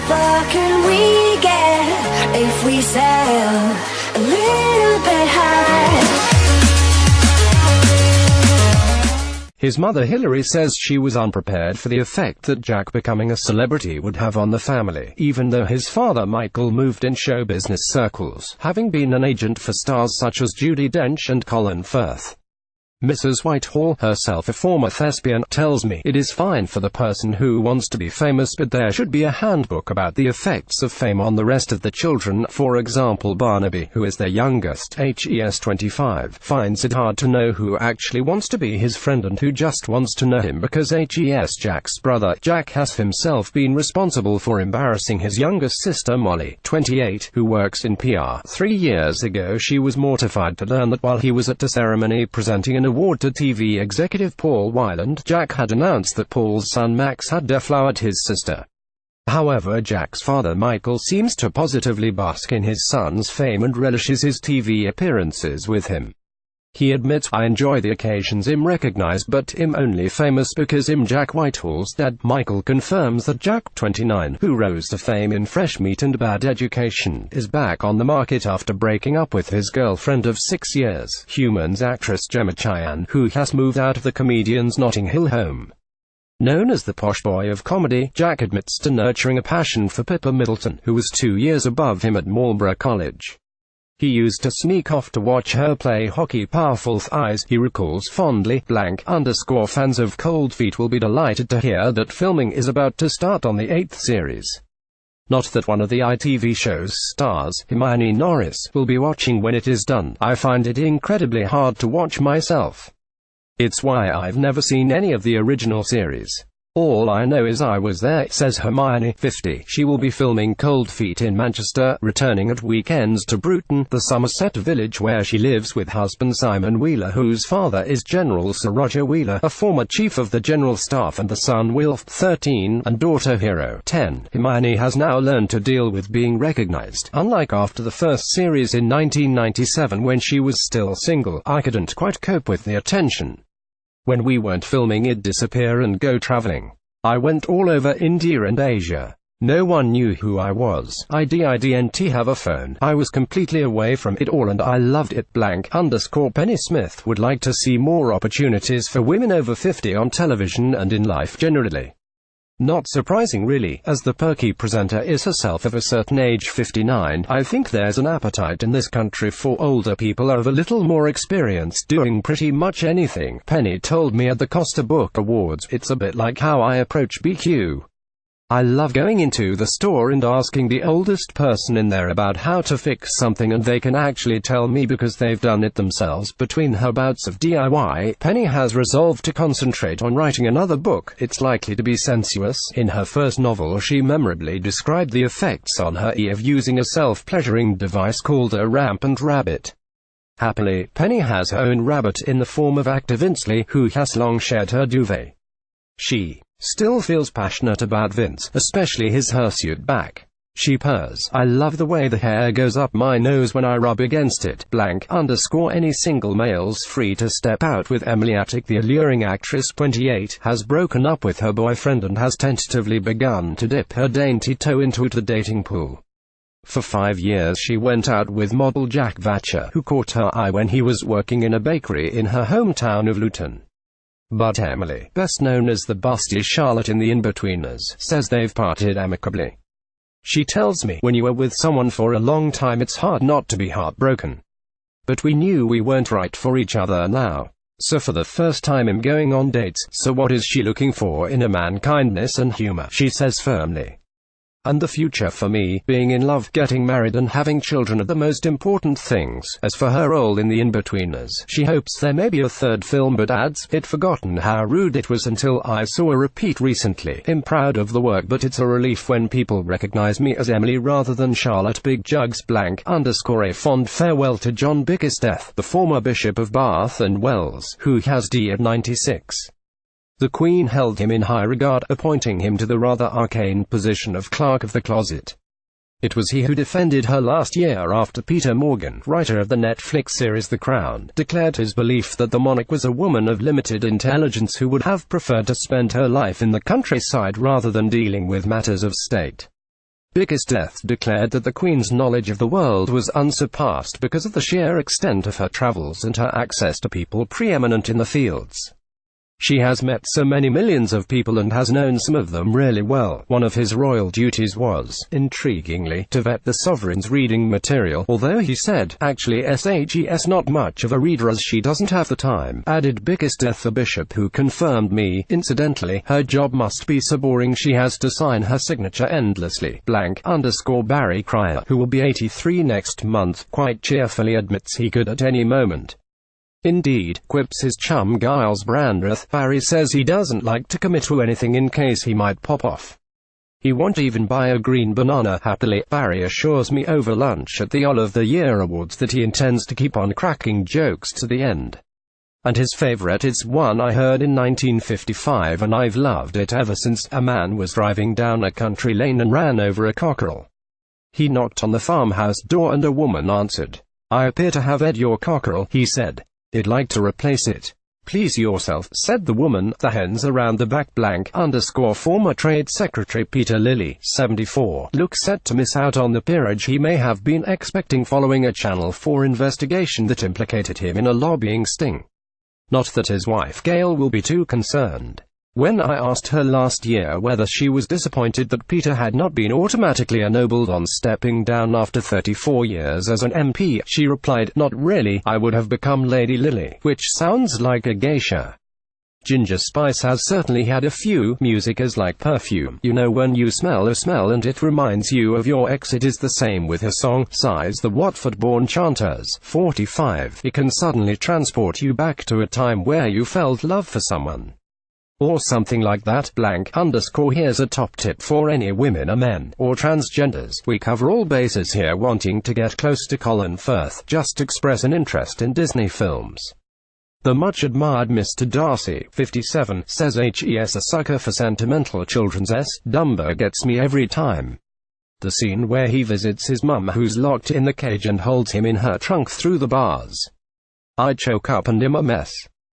far can we get if we sail a little bit high? His mother Hilary says she was unprepared for the effect that Jack becoming a celebrity would have on the family, even though his father Michael moved in show business circles, having been an agent for stars such as Judi Dench and Colin Firth. Mrs. Whitehall, herself a former thespian, tells me it is fine for the person who wants to be famous, but there should be a handbook about the effects of fame on the rest of the children. For example, Barnaby, who is their youngest, HES 25, finds it hard to know who actually wants to be his friend and who just wants to know him because HES Jack's brother, Jack, has himself been responsible for embarrassing his youngest sister Molly, 28, who works in PR. 3 years ago she was mortified to learn that while he was at a ceremony presenting an award to TV executive Paul Wyland, Jack had announced that Paul's son Max had deflowered his sister. However, Jack's father Michael seems to positively bask in his son's fame and relishes his TV appearances with him. He admits, "I enjoy the occasions I'm recognized, but I'm only famous because I'm Jack Whitehall's dad." Michael confirms that Jack, 29, who rose to fame in Fresh Meat and Bad Education, is back on the market after breaking up with his girlfriend of 6 years, Humans actress Gemma Chan, who has moved out of the comedian's Notting Hill home. Known as the posh boy of comedy, Jack admits to nurturing a passion for Pippa Middleton, who was 2 years above him at Marlborough College. He used to sneak off to watch her play hockey. Powerful thighs, he recalls fondly. Fans of Cold Feet will be delighted to hear that filming is about to start on the 8th series. Not that one of the ITV show's stars, Hermione Norris, will be watching when it is done. I find it incredibly hard to watch myself. It's why I've never seen any of the original series. All I know is I was there, says Hermione, 50. She will be filming Cold Feet in Manchester, returning at weekends to Bruton, the Somerset village where she lives with husband Simon Wheeler, whose father is General Sir Roger Wheeler, a former chief of the General Staff, and the son Wilf, 13, and daughter Hero, 10. Hermione has now learned to deal with being recognized. Unlike after the first series in 1997 when she was still single, I couldn't quite cope with the attention. When we weren't filming, I'd disappear and go traveling. I went all over India and Asia. No one knew who I was. I didn't have a phone. I was completely away from it all and I loved it. Penny Smith would like to see more opportunities for women over 50 on television and in life generally. Not surprising really, as the perky presenter is herself of a certain age, 59. I think there's an appetite in this country for older people of a little more experience doing pretty much anything. Penny told me at the Costa Book Awards, "It's a bit like how I approach BQ. I love going into the store and asking the oldest person in there about how to fix something and they can actually tell me because they've done it themselves." Between her bouts of DIY, Penny has resolved to concentrate on writing another book. It's likely to be sensuous. In her first novel, she memorably described the effects on her of using a self-pleasuring device called a rampant rabbit. Happily, Penny has her own rabbit in the form of actor Vince Lee, who has long shared her duvet. She still feels passionate about Vince, especially his hirsute back. She purrs, "I love the way the hair goes up my nose when I rub against it." Any single males free to step out with Emily Attic. The alluring actress, 28, has broken up with her boyfriend and has tentatively begun to dip her dainty toe into the dating pool. For 5 years she went out with model Jack Whitehall, who caught her eye when he was working in a bakery in her hometown of Luton. But Emily, best known as the busty Charlotte in The Inbetweeners, says they've parted amicably. She tells me, "When you are with someone for a long time it's hard not to be heartbroken. But we knew we weren't right for each other now. So for the first time I'm going on dates." So what is she looking for in a man? Kindness and humor, she says firmly. "And the future for me, being in love, getting married and having children are the most important things." As for her role in The Inbetweeners, she hopes there may be a third film but adds, "I'd forgotten how rude it was until I saw a repeat recently. I'm proud of the work but it's a relief when people recognize me as Emily rather than Charlotte." Big Jugs _ a fond farewell to John Bickersteth, the former Bishop of Bath and Wells, who has died at 96. The Queen held him in high regard, appointing him to the rather arcane position of Clerk of the Closet. It was he who defended her last year after Peter Morgan, writer of the Netflix series The Crown, declared his belief that the monarch was a woman of limited intelligence who would have preferred to spend her life in the countryside rather than dealing with matters of state. Biggest Death declared that the Queen's knowledge of the world was unsurpassed because of the sheer extent of her travels and her access to people preeminent in the fields. She has met so many millions of people and has known some of them really well. One of his royal duties was, intriguingly, to vet the sovereign's reading material, although he said, actually she's not much of a reader as she doesn't have the time, added Biggest Death. The bishop who confirmed me, incidentally, her job must be so boring she has to sign her signature endlessly. _Barry Cryer, who will be 83 next month, quite cheerfully admits he could at any moment. Indeed, quips his chum Giles Brandreth. Barry says he doesn't like to commit to anything in case he might pop off. He won't even buy a green banana. Happily, Barry assures me over lunch at the Olive the Year Awards that he intends to keep on cracking jokes to the end. And his favorite is one I heard in 1955 and I've loved it ever since. A man was driving down a country lane and ran over a cockerel. He knocked on the farmhouse door and a woman answered. "I appear to have ed your cockerel," he said. "I'd like to replace it." "Please yourself," said the woman. The hens around the back. Former Trade Secretary Peter Lilly, 74, looks set to miss out on the peerage he may have been expecting following a Channel 4 investigation that implicated him in a lobbying sting. Not that his wife Gail will be too concerned. When I asked her last year whether she was disappointed that Peter had not been automatically ennobled on stepping down after 34 years as an MP, she replied, "Not really, I would have become Lady Lily," which sounds like a geisha. Ginger Spice has certainly had a few. Music is like perfume. You know when you smell a smell and it reminds you of your ex. It is the same with her song, sighs the Watford-born chanters, 45. It can suddenly transport you back to a time where you felt love for someone. Or something like that. Here's a top tip for any women or men, or transgenders. We cover all bases here. Wanting to get close to Colin Firth, just express an interest in Disney films. The much-admired Mr. Darcy, 57, says he's a sucker for sentimental children's Dumbo gets me every time. The scene where he visits his mum who's locked in the cage and holds him in her trunk through the bars. I choke up and am a mess.